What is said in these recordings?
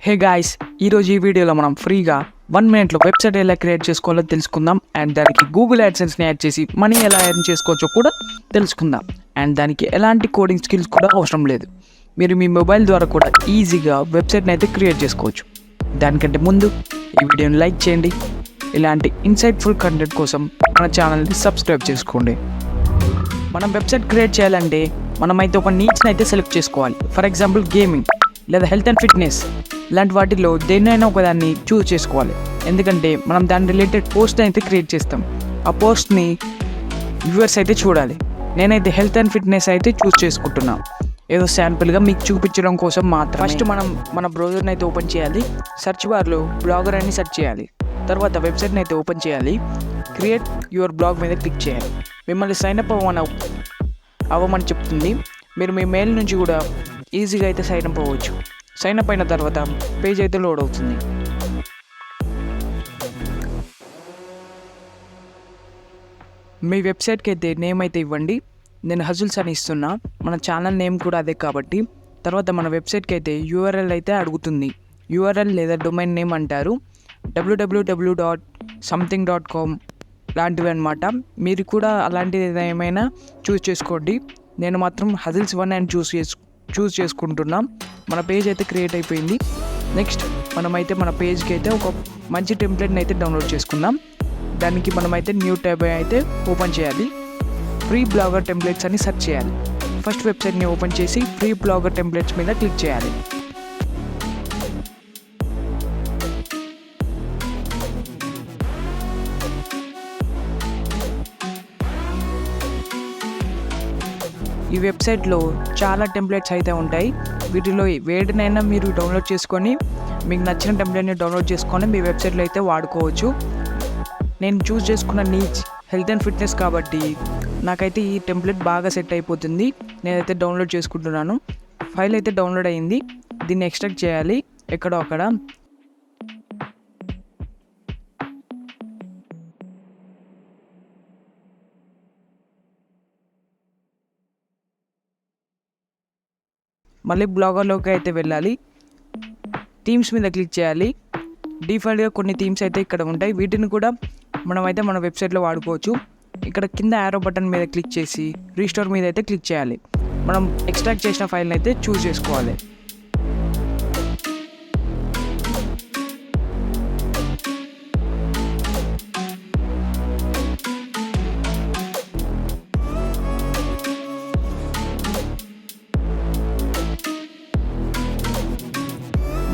Hey guys, ఈరోజు ఈ వీడియోలో మనం ఫ్రీగా 1 మినిట్లో వెబ్సైట్ ఎలా క్రియేట్ చేసుకోవాలో తెలుసుకుందాం. అండ్ దానికి గూగుల్ యాడ్సెన్స్ని యాడ్ చేసి మనీ ఎలా ఎర్న్ చేసుకోవచ్చో కూడా తెలుసుకుందాం. అండ్ దానికి ఎలాంటి కోడింగ్ స్కిల్స్ కూడా అవసరం లేదు. మీరు మీ మొబైల్ ద్వారా కూడా ఈజీగా వెబ్సైట్ని అయితే క్రియేట్ చేసుకోవచ్చు. దానికంటే ముందు ఈ వీడియోని లైక్ చేయండి. ఇలాంటి ఇన్సైట్ఫుల్ కంటెంట్ కోసం మన ఛానల్ని సబ్స్క్రైబ్ చేసుకోండి. మనం వెబ్సైట్ క్రియేట్ చేయాలంటే మనమైతే ఒక నీడ్స్ని అయితే సెలెక్ట్ చేసుకోవాలి. ఫర్ ఎగ్జాంపుల్ గేమింగ్ లేదా హెల్త్ అండ్ ఫిట్నెస్ ఇలాంటి వాటిలో దేన్నైనా ఒకదాన్ని చూస్ చేసుకోవాలి. ఎందుకంటే మనం దాని రిలేటెడ్ పోస్ట్ అయితే క్రియేట్ చేస్తాం. ఆ పోస్ట్ని వ్యూవర్స్ అయితే చూడాలి. నేనైతే హెల్త్ అండ్ ఫిట్నెస్ అయితే చూస్ చేసుకుంటున్నాను. ఏదో శాంపుల్గా మీకు చూపించడం కోసం మాత్రం. ఫస్ట్ మనం మన బ్రౌజర్ని అయితే ఓపెన్ చేయాలి. సెర్చ్ బార్లో బ్లాగర్ అని సెర్చ్ చేయాలి. తర్వాత వెబ్సైట్ని అయితే ఓపెన్ చేయాలి. క్రియేట్ యువర్ బ్లాగ్ మీద క్లిక్ చేయాలి. మిమ్మల్ని సైన్ అప్ అవ్వమని చెప్తుంది. మీరు మీ మెయిల్ నుంచి కూడా ఈజీగా అయితే సైన్ అప్ అవ్వచ్చు. సైన్ అప్ అయిన తర్వాత పేజ్ అయితే లోడ్ అవుతుంది. మీ వెబ్సైట్కి అయితే నేమ్ అయితే ఇవ్వండి. నేను హజిల్స్ అని ఇస్తున్నా. మన ఛానల్ నేమ్ కూడా అదే కాబట్టి. తర్వాత మన వెబ్సైట్కి అయితే యూఆర్ఎల్ అయితే అడుగుతుంది. యూఆర్ఎల్ లేదా డొమైన్ నేమ్ అంటారు. www.something.com లాంటివి అనమాట. మీరు కూడా అలాంటిది ఏమైనా చూస్ చేసుకోండి. నేను మాత్రం హజిల్స్1 అని చూస్ చేసుకుంటున్నాం. మన పేజ్ అయితే క్రియేట్ అయిపోయింది. నెక్స్ట్ మనమైతే మన పేజ్కి అయితే ఒక మంచి టెంప్లెట్ని అయితే డౌన్లోడ్ చేసుకుందాం. దానికి మనమైతే న్యూ ట్యాబ్ అయితే ఓపెన్ చేయాలి. ఫ్రీ బ్లాగర్ టెంప్లెట్స్ అని సెర్చ్ చేయాలి. ఫస్ట్ వెబ్సైట్ని ఓపెన్ చేసి ఫ్రీ బ్లాగర్ టెంప్లెట్స్ మీద క్లిక్ చేయాలి. ఈ వెబ్సైట్లో చాలా టెంప్లెట్స్ అయితే ఉంటాయి. వీటిలో వేటినైనా మీరు డౌన్లోడ్ చేసుకొని మీకు నచ్చిన టెంప్లెట్ని డౌన్లోడ్ చేసుకొని మీ వెబ్సైట్లో అయితే వాడుకోవచ్చు. నేను చూస్ చేసుకున్న నీడ్స్ హెల్త్ అండ్ ఫిట్నెస్ కాబట్టి నాకైతే ఈ టెంప్లెట్ బాగా సెట్ అయిపోతుంది. నేనైతే డౌన్లోడ్ చేసుకుంటున్నాను. ఫైల్ అయితే డౌన్లోడ్ అయ్యింది. దీన్ని ఎక్స్ట్రాక్ట్ చేయాలి ఎక్కడో అక్కడ. మళ్ళీ బ్లాగర్లోకి అయితే వెళ్ళాలి. థీమ్స్ మీద క్లిక్ చేయాలి. డిఫాల్ట్గా కొన్ని థీమ్స్ అయితే ఇక్కడ ఉంటాయి. వీటిని కూడా మనమైతే మన వెబ్సైట్లో వాడుకోవచ్చు. ఇక్కడ కింద యారో బటన్ మీద క్లిక్ చేసి రీస్టోర్ మీద అయితే క్లిక్ చేయాలి. మనం ఎక్స్ట్రాక్ట్ చేసిన ఫైల్ని అయితే చూస్ చేసుకోవాలి.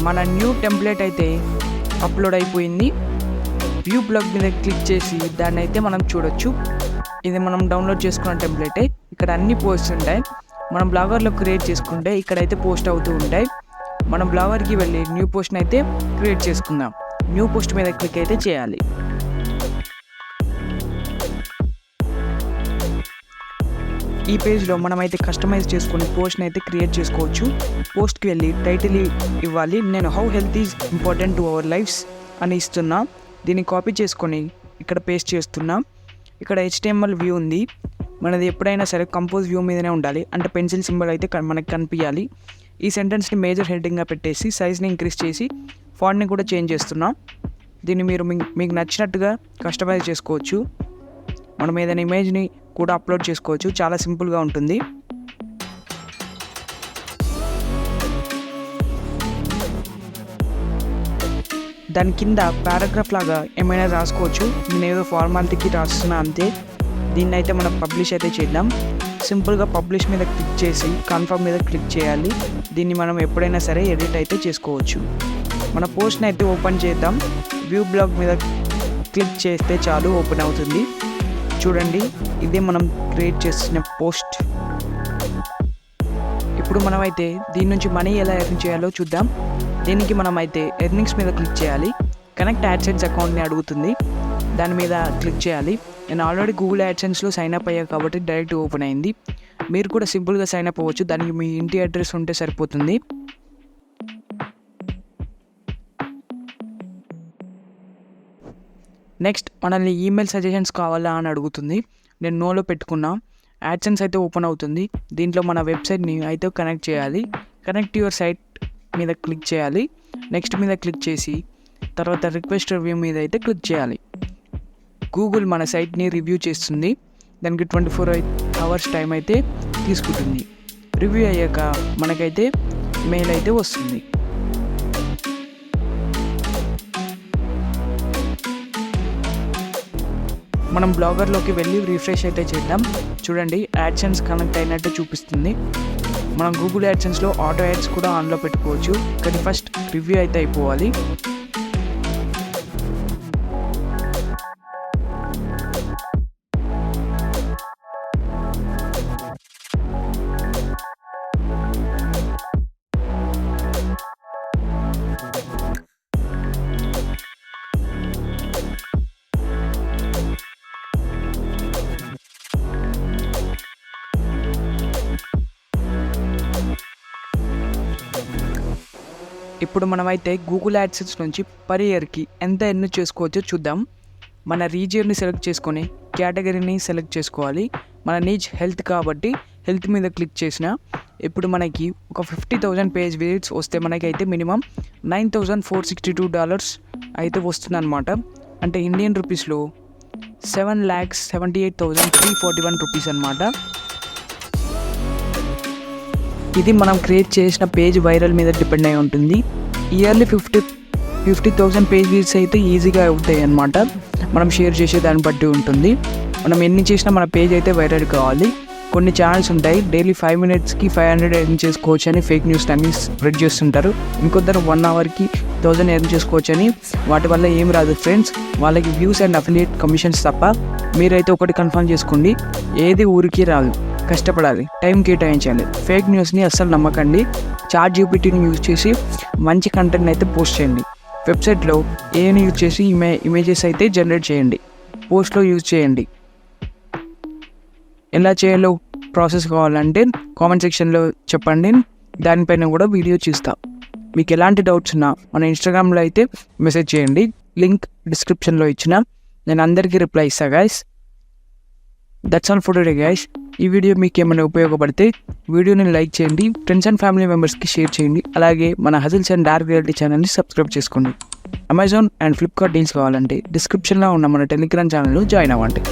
మన న్యూ టెంప్లెట్ అయితే అప్లోడ్ అయిపోయింది. వ్యూ బ్లాగ్ మీద క్లిక్ చేసి దాన్ని అయితే మనం చూడొచ్చు. ఇది మనం డౌన్లోడ్ చేసుకున్న టెంప్లెటే. ఇక్కడ అన్ని పోస్ట్ ఉంటాయి. మనం బ్లాగర్లో క్రియేట్ చేసుకుంటే ఇక్కడైతే పోస్ట్ అవుతూ ఉంటాయి. మనం బ్లాగర్కి వెళ్ళి న్యూ పోస్ట్ని అయితే క్రియేట్ చేసుకుందాం. న్యూ పోస్ట్ మీద క్లిక్ అయితే చేయాలి. ఈ పేజ్లో మనమైతే కస్టమైజ్ చేసుకుని పోస్ట్ని అయితే క్రియేట్ చేసుకోవచ్చు. పోస్ట్కి వెళ్ళి టైటిల్ ఇవ్వాలి. నేను how health is important to our lives అని ఇస్తున్నా. దీన్ని కాపీ చేసుకొని ఇక్కడ పేస్ట్ చేస్తున్నా. ఇక్కడ HTML వ్యూ ఉంది. మనది ఎప్పుడైనా సరే కంపోజ్ వ్యూ మీదనే ఉండాలి. అంటే పెన్సిల్ సింబల్ అయితే మనకి కనిపించాలి. ఈ సెంటెన్స్ని మేజర్ హెడ్డింగ్గా పెట్టేసి సైజ్ని ఇంక్రీజ్ చేసి ఫాంట్ని కూడా చేంజ్ చేస్తున్నా. దీన్ని మీరు మీకు నచ్చినట్టుగా కస్టమైజ్ చేసుకోవచ్చు. మనం ఏదైనా ఇమేజ్ని కూడా అప్లోడ్ చేసుకోవచ్చు. చాలా సింపుల్గా ఉంటుంది. దాని కింద పారాగ్రాఫ్ లాగా ఏమైనా రాసుకోవచ్చు. నేను ఏదో ఫార్మాలిటీకి రాస్తున్నా అంతే. దీన్ని అయితే మనం పబ్లిష్ అయితే చేద్దాం. సింపుల్గా పబ్లిష్ మీద క్లిక్ చేసి కన్ఫర్మ్ మీద క్లిక్ చేయాలి. దీన్ని మనం ఎప్పుడైనా సరే ఎడిట్ అయితే చేసుకోవచ్చు. మన పోస్ట్ని అయితే ఓపెన్ చేద్దాం. వ్యూ బ్లాగ్ మీద క్లిక్ చేస్తే చాలు ఓపెన్ అవుతుంది. చూడండి, ఇదే మనం క్రియేట్ చేసిన పోస్ట్. ఇప్పుడు మనమైతే దీని నుంచి మనీ ఎలా ఎర్న్ చేయాలో చూద్దాం. దీనికి మనమైతే ఎర్నింగ్స్ మీద క్లిక్ చేయాలి. కనెక్ట్ యాడ్సెన్స్ అకౌంట్ని అడుగుతుంది. దాని మీద క్లిక్ చేయాలి. నేను ఆల్రెడీ గూగుల్ యాడ్సెన్స్లో సైన్ అప్ అయ్యా కాబట్టి డైరెక్ట్ ఓపెన్ అయింది. మీరు కూడా సింపుల్గా సైన్ అప్ అవ్వచ్చు. దానికి మీ ఇంటి అడ్రస్ ఉంటే సరిపోతుంది. నెక్స్ట్ మనల్ని ఈమెయిల్ సజెషన్స్ కావాలా అని అడుగుతుంది. నేను నోలో పెట్టుకున్నా. యాడ్సెన్స్ అయితే ఓపెన్ అవుతుంది. దీంట్లో మన వెబ్సైట్ని అయితే కనెక్ట్ చేయాలి. కనెక్ట్ యువర్ సైట్ మీద క్లిక్ చేయాలి. నెక్స్ట్ మీద క్లిక్ చేసి తర్వాత రిక్వెస్ట్ రివ్యూ మీద అయితే క్లిక్ చేయాలి. గూగుల్ మన సైట్ని రివ్యూ చేస్తుంది. దానికి 24 hours టైం అయితే తీసుకుంటుంది. రివ్యూ అయ్యాక మనకైతే మెయిల్ అయితే వస్తుంది. మనం బ్లాగర్లోకి వెళ్ళి రిఫ్రెష్ అయితే చేద్దాం. చూడండి, యాడ్సెన్స్ కనెక్ట్ అయినట్టు చూపిస్తుంది. మనం గూగుల్ యాడ్సెన్స్లో ఆటో యాడ్స్ కూడా ఆన్లో పెట్టుకోవచ్చు, కానీ ఫస్ట్ రివ్యూ అయితే అయిపోవాలి. ఇప్పుడు మనమైతే గూగుల్ యాడ్సెన్స్ నుంచి పర్ ఇయర్కి ఎంత ఎర్న్ చేసుకోవచ్చో చూద్దాం. మన రీజియన్ని సెలెక్ట్ చేసుకొని కేటగిరీని సెలెక్ట్ చేసుకోవాలి. మన నీజ్ హెల్త్ కాబట్టి హెల్త్ మీద క్లిక్ చేసిన ఇప్పుడు మనకి ఒక 50,000 పేజ్ విజిట్స్ వస్తే మనకైతే మినిమం $9,462 అయితే వస్తుందన్నమాట. అంటే ఇండియన్ రూపీస్లో 7,78,341 రూపీస్ అనమాట. ఇది మనం క్రియేట్ చేసిన పేజ్ వైరల్ మీద డిపెండ్ అయి ఉంటుంది. ఇయర్లీ 50,000 పేజ్ వ్యూస్ అయితే ఈజీగా అవుతాయి అన్నమాట. మనం షేర్ చేసే దాన్ని బట్టి ఉంటుంది. మనం ఎన్ని చేసినా మన పేజ్ అయితే వైరల్ కావాలి. కొన్ని ఛానల్స్ ఉంటాయి, డైలీ 5 minutesకి 500 ఎర్న్ చేసుకోవచ్చు అని ఫేక్ న్యూస్ అన్ని స్ప్రెడ్ చేస్తుంటారు. ఇంకొద్దరు 1 hourకి 1000 ఎర్న్ చేసుకోవచ్చు అని. వాటి వల్ల ఏం రాదు ఫ్రెండ్స్, వాళ్ళకి వ్యూస్ అండ్ అఫిలియేట్ కమిషన్స్ తప్ప. మీరైతే ఒకటి కన్ఫర్మ్ చేసుకోండి, ఏది ఊరికి రాదు, కష్టపడాలి, టైం కేటాయించాలి. ఫేక్ న్యూస్ని అస్సలు నమ్మకండి. చాట్ జీపీటీని యూజ్ చేసి మంచి కంటెంట్ అయితే పోస్ట్ చేయండి. వెబ్సైట్లో ఏని యూజ్ చేసి ఇమేజెస్ అయితే జనరేట్ చేయండి. పోస్ట్లో యూజ్ చేయండి. ఎలా చేయాలో ప్రాసెస్ కావాలంటే కామెంట్ సెక్షన్లో చెప్పండి, దానిపైన కూడా వీడియో చూస్తా. మీకు ఎలాంటి డౌట్స్ ఉన్నా మన ఇన్స్టాగ్రామ్లో అయితే మెసేజ్ చేయండి, లింక్ డిస్క్రిప్షన్లో ఇచ్చిన. నేను అందరికీ రిప్లై ఇస్తా guys. That's all for today guys. ఈ వీడియో మీకు ఏమైనా ఉపయోగపడితే వీడియోని లైక్ చేయండి, ఫ్రెండ్స్ అండ్ ఫ్యామిలీ మెంబర్స్కి షేర్ చేయండి. అలాగే మన హజిల్స్ అండ్ డార్క్ రియాలిటీ ఛానల్ని సబ్స్క్రైబ్ చేసుకోండి. అమెజాన్ అండ్ ఫ్లిప్కార్ట్ డీల్స్ కావాలంటే డిస్క్రిప్షన్లో ఉన్న మన టెలిగ్రామ్ ఛానల్లో జాయిన్ అవ్వండి.